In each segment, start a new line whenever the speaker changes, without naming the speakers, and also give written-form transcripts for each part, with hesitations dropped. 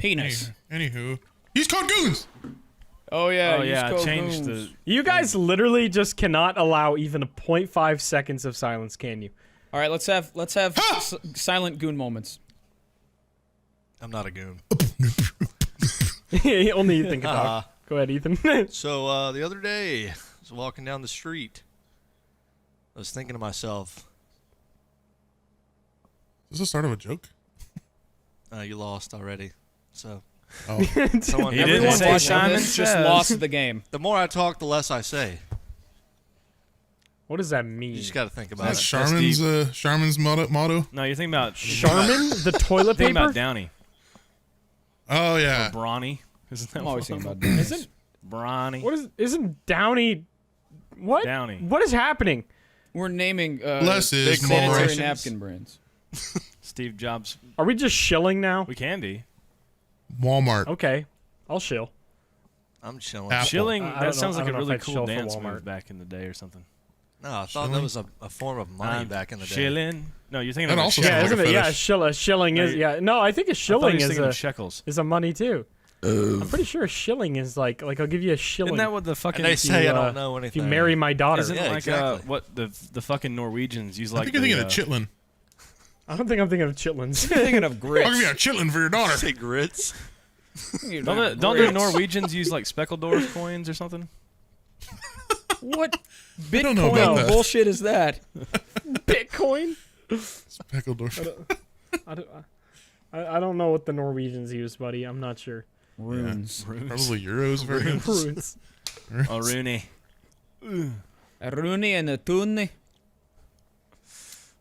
penis.
Anywho, he's called Goons.
Oh yeah.
Oh yeah,
use
change
code
the.
Goons.
You guys literally just cannot allow even a 0.5 seconds of silence, can you?
All right, let's have silent goon moments.
I'm not a goon.
Only Ethan can talk. Go ahead, Ethan.
So the other day, I was walking down the street. I was thinking to myself,
Is this the start of a joke?
you lost already. So
Oh,
someone,
He didn't
Everyone
say
watching
Simon
this just
Says.
lost the game.
the more I talk, the less I say.
What does that mean?
You just got to think about
that's
it.
Charmin's motto.
No, you're thinking about
Charmin? The toilet
Thinking
paper?
about Downey.
Oh yeah.
Brawny. Isn't that
I'm always
one?
thinking about doing this.
Isn't
Brawny.
isn't Downey? What?
Downey.
What is happening?
We're naming
Less is
sanitary
more.
corporations.
napkin brands.
Steve Jobs.
Are we just shilling now?
We can be.
Walmart.
Okay, I'll shill.
I'm chilling.
Apple.
Shilling,
I don't
that
know-
sounds
I
like a
don't know if
really
I'd
cool
shill for
dance
Walmart.
move back in the day or something.
No, I thought
Shilling?
that was a form of money
I'm
back in the day.
Shilling. No, you're thinking
That
of
also
shekels.
Yeah,
sounds
isn't
like
it?
a
Yeah,
fetish.
shilling is. Yeah, no, I think a
I thought you
shilling
was
is
thinking
a
of shekels.
money too. I'm pretty sure a shilling is like I'll give you a shilling.
Isn't that what the fucking?
And they say I
uh,
don't know
if
anything.
you marry my daughter?
Isn't
Yeah,
like
exactly.
what the fucking Norwegians use
I
like?
think you're thinking
the,
of chitlin.
I don't think I'm thinking of chitlins.
You're thinking of
I'll
grits.
give you a chitlin for your daughter.
Say grits.
You're
Don't
thinking
the,
of
don't the
grits.
Norwegians use like Speckledorf coins or something?
What
don't know about
Bitcoin
that.
bullshit is that?
Bitcoin?
Speckledorf.
I don't know what the Norwegians use, buddy. I'm not sure.
Runes.
Probably euros for him.
Runes.
Oh, Rooney.
A Rooney and a Tooney.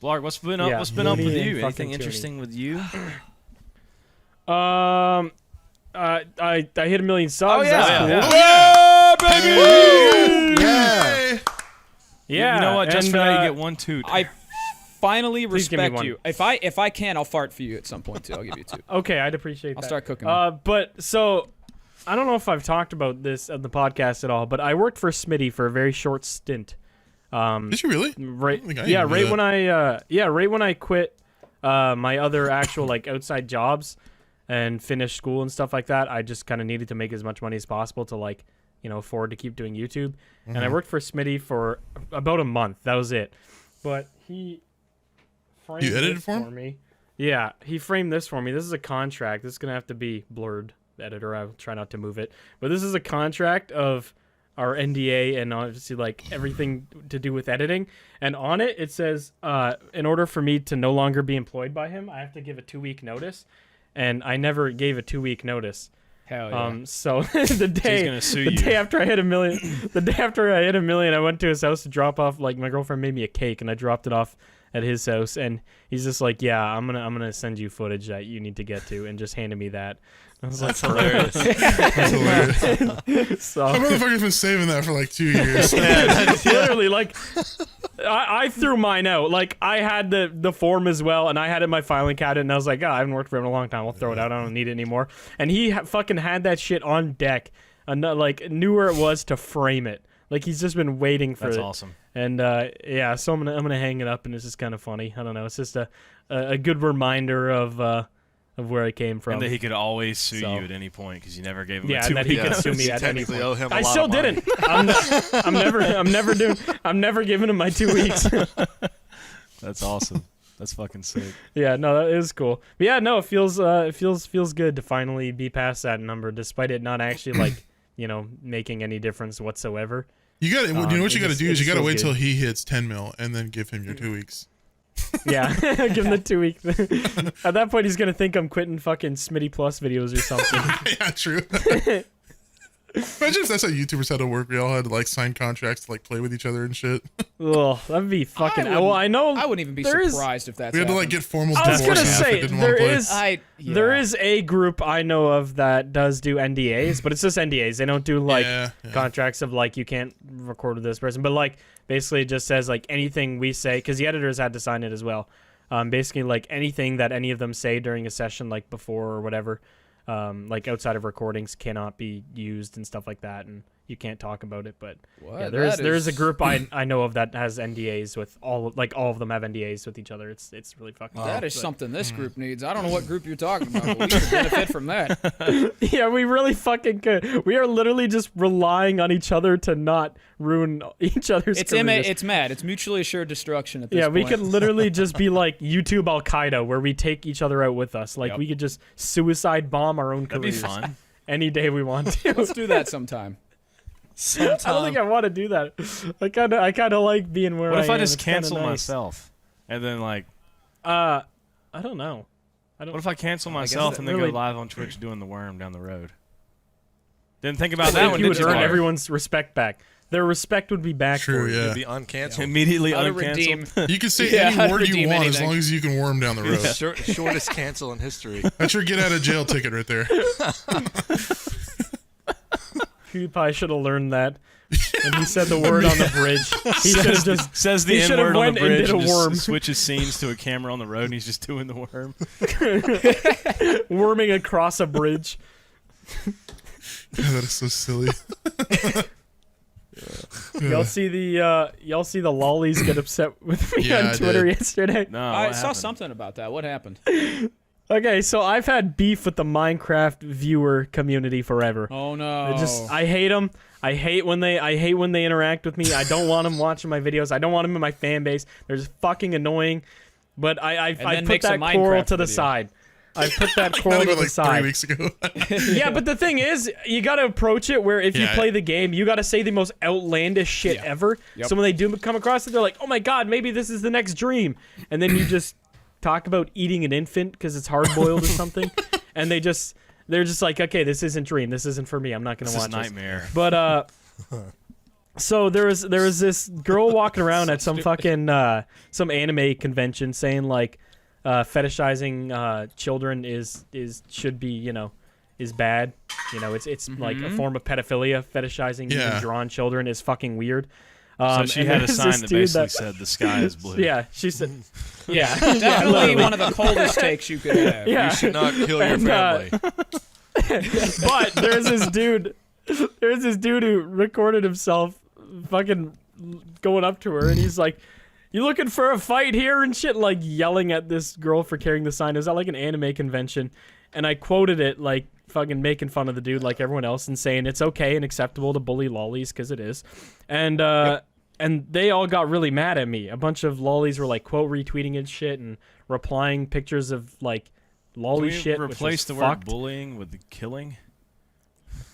Blarg, what's been up?
Yeah,
What's been up with
Rooney and
you?
fucking
Anything
Tooney.
interesting with you?
I hit 1 million subs.
Oh, yeah.
That's
Yeah.
cool.
Yeah.
Yeah.
You know what? Just
and,
for that, you get one toot.
I finally
Please give me
respect
one.
you. If I can, I'll fart for you at some point too. I'll give you two.
Okay, I'd appreciate
I'll
that.
start cooking.
But so I don't know if I've talked about this on the podcast at all, but I worked for Smitty for a very short stint.
Did you really?
Right.
think I
Yeah.
even knew
Right
that.
when right when I quit my other actual like outside jobs and finished school and stuff like that, I just kind of needed to make as much money as possible to like afford to keep doing YouTube. And I worked for Smitty for about a month. That was it. But he framed
You edited
this
for him?
me. Yeah, he framed this for me. This is a contract. This is gonna have to be blurred, editor. I'll try not to move it. But this is a contract of our NDA and obviously like everything to do with editing. And on it, it says, in order for me to no longer be employed by him, I have to give a 2-week notice. And I never gave a 2-week notice.
Hell yeah.
So the day,
gonna sue
the
you.
day after I hit 1 million, I went to his house to drop off. Like my girlfriend made me a cake, and I dropped it off at his house. And he's just like, "Yeah, I'm gonna send you footage that you need to get to," and just handed me that. I was
That's
like,
hilarious.
That's hilarious.
so
That motherfucker's been saving that for like 2 years.
literally, like, I threw mine out. Like I had the form as well, and I had it in my filing cabinet, and I was like, I haven't worked for him in a long time. I'll throw it out. I don't need it anymore. And he fucking had that shit on deck, and like knew where it was to frame it. Like he's just been waiting for
That's
it.
awesome.
And yeah, so I'm gonna hang it up, and it's just kind of funny. I don't know. It's just a good reminder of where I came from.
And that he could always sue
So-
you at any point because you never gave him
Yeah,
a
and that he
2-week
could
notice.
sue me
You
at any
technically
point.
owe him a
I
lot
still
of money.
didn't. I'm never giving him my 2 weeks.
That's awesome. That's fucking sick.
Yeah, no, that is cool. But yeah, no, it feels good to finally be past that number, despite it not actually like making any difference whatsoever.
You got. You know what you got to
it
do is
just
you got to
feels
wait
good.
till he hits 10 mil and then give him your 2 weeks.
Yeah, give him the 2 week. At that point, he's gonna think I'm quitting fucking Smitty Plus videos or something.
Yeah, true. Imagine if that's how YouTubers had to work. We all had to like sign contracts to like play with each other and shit.
Ugh, that'd be fucking.
wouldn't-
Well, I know.
I wouldn't even be
there is-
surprised if that's
We had to like
happened.
get formal
I was
divorce
gonna
if they
say
didn't want to
there
play.
is there is a group I know of that does do NDAs, but it's just NDAs. They don't do like
Yeah.
contracts of like you can't record with this person, but like basically it just says like anything we say, because the editors had to sign it as well. Basically like anything that any of them say during a session, like before or whatever, like outside of recordings, cannot be used and stuff like that. And you can't talk about it. But
What?
yeah,
That
there's a
is-
group I know of that has NDAs with all of them have NDAs with each other. It's really fucking.
That is
but-
something this group needs. I don't know what group you're talking about, but we could benefit from that.
Yeah, we really fucking could. We are literally just relying on each other to not ruin each other's
It's
careers.
it's mad. It's mutually assured destruction at this
Yeah,
point.
we could literally just be like YouTube Al Qaeda, where we take each other out with us. Like
Yep.
we could just suicide bomb our own
That'd be
careers
fun.
any day we want to.
Let's do that sometime.
I don't think I want to do that. I kind of like being where
What
I
if I
am.
just
It's kinda
cancel
nice.
myself? And then, like,
I don't know.
what if I cancel
guess
myself
that
and then
really-
go live on Twitch doing the worm down the road? Didn't think about
I
that
think
one,
you
did
would
you?
earn
Clark?
everyone's respect back. Their respect would be back
True,
for you.
yeah.
It'd be uncanceled.
Immediately
How to
uncanceled.
redeem.
You can say
Yeah,
any word you
redeem
want as
anything.
long as you can worm down the road.
Shortest cancel in history.
That's your get out of jail ticket right there.
PewDiePie should have learned that. And he said the word on the bridge. He should have just
Says the
he
N
should have
word on
went
the
and
bridge
did a
and just
worm.
switches scenes to a camera on the road and he's just doing the worm.
worming across a bridge.
That is so silly.
Y'all see the lollies get upset with me
Yeah,
on
I
Twitter
did.
yesterday.
No,
I
what
saw
happened?
something about that. What happened?
Okay, so I've had beef with the Minecraft viewer community forever.
Oh no!
I hate them. I hate when they interact with me. I don't want them watching my videos. I don't want them in my fan base. They're just fucking annoying. But I
then
put
makes a
that quarrel
Minecraft
to the
video.
side. I put that
Not
quarrel to
even
the
like 3
side.
weeks ago.
Yeah, but the thing is, you gotta approach it where if you
Yeah.
play the game, you gotta say the most outlandish shit
Yeah.
ever.
Yep.
So when they do come across it, they're like, "Oh my god, maybe this is the next dream," and then you just talk about eating an infant because it's hard boiled or something, and they're just like, "Okay, this isn't dream. This isn't for me. I'm not gonna
This is
watch this."
nightmare.
But so there was this girl walking around at some fucking some anime convention saying like fetishizing children should be is bad. It's like a form of pedophilia. Fetishizing
Yeah.
even drawn children is fucking weird.
So she
and
had a
there's
sign
this
that
dude
basically said the sky is blue.
yeah, she said
yeah, definitely
literally.
one of the coldest takes you could have.
yeah.
You should not kill your
And,
family.
But there's this dude who recorded himself fucking going up to her and he's like, "You looking for a fight here?" and shit, like yelling at this girl for carrying the sign. It was at like an anime convention, and I quoted it like fucking making fun of the dude like everyone else and saying it's okay and acceptable to bully lollies because it is. And and they all got really mad at me. A bunch of lollies were like quote retweeting and shit and replying pictures of like
Can
lolly
we
shit.
replace
which
the
was
word
fucked.
bullying with the killing?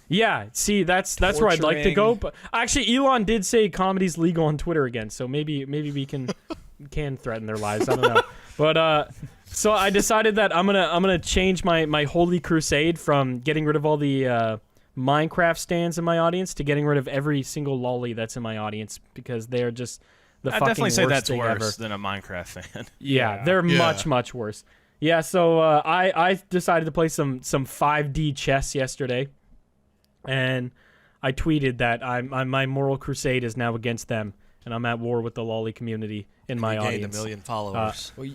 Yeah, see, that's where I'd like to go.
Torturing.
But actually, Elon did say comedy's legal on Twitter again, so maybe we can threaten their lives. I don't know. But so I decided that I'm gonna change my holy crusade from getting rid of all the Minecraft stands in my audience to getting rid of every single lolly that's in my audience because they're just the
I'd
fucking
definitely say
worst
that's
thing
worse
ever.
than a Minecraft fan.
Yeah, they're
Yeah.
much worse. Yeah, so I decided to play some 5D chess yesterday, and I tweeted that my moral crusade is now against them, and I'm at war with the lolly community in my
You gained
audience.
1 million followers.
Well,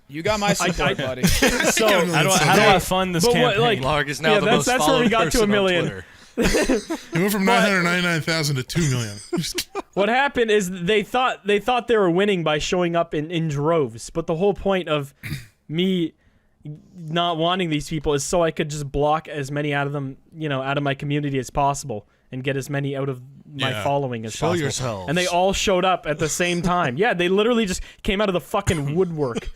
you got my support, buddy.
So
How do I fund this
But what,
campaign?
like-
Blarg is now
Yeah,
the
that's-
most
that's where
followed
we got to
person
a
on
million.
Twitter.
It went from 999,000 to 2 million.
what happened is they thought they were winning by showing up in droves, but the whole point of me not wanting these people is so I could just block as many out of them, out of my community as possible and get as many out of my
Yeah.
following as
Show
possible.
yourselves.
And they all showed up at the same time. Yeah, they literally just came out of the fucking woodwork.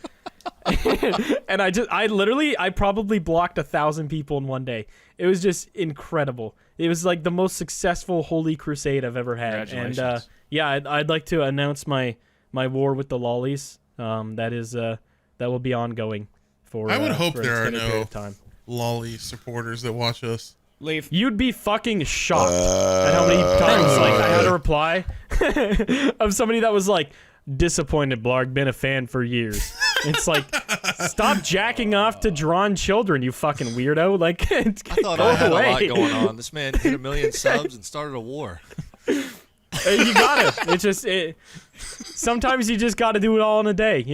And I probably blocked 1,000 people in one day. It was just incredible. It was like the most successful holy crusade I've ever had. And
Congratulations.
yeah, I'd like to announce my war with the lollies. That will be ongoing for.
I would hope
for an
there are
extended period
no
of time.
lolly supporters that watch us.
Leave.
You'd be fucking shocked at how many times like I had a reply of somebody that was like, "Disappointed, Blarg, been a fan for years." It's like, stop jacking off to drawn children, you fucking weirdo. Like,
I thought
go
I had
away.
a lot going on. This man hit 1 million subs and started a war.
You gotta. It's just sometimes you just gotta do it all in a day,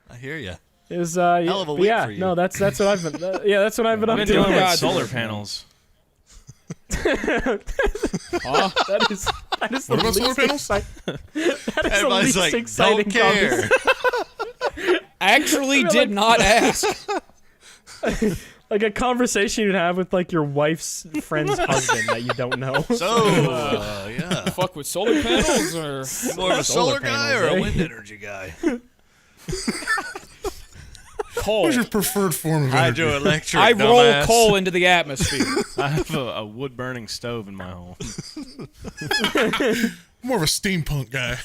I hear you.
It was
Hell of a week
yeah,
for you.
no, that's what I've been. That's what I've been
I've
up
been
to.
dealing with
God.
solar panels.
Huh?
That is
What
the
about solar
least
panels?
That is the
Everybody's
least
like,
exciting
don't care.
Actually, did not ask.
Like a conversation you'd have with like your wife's friend's husband that you don't know.
So, yeah.
Fuck with solar panels or
You more of a solar guy or
panels,
a
eh?
wind energy guy?
coal.
What's your preferred form of energy?
Hydroelectric.
I roll
dumbass.
coal into the atmosphere.
I have a wood burning stove in my home.
More of a steampunk guy.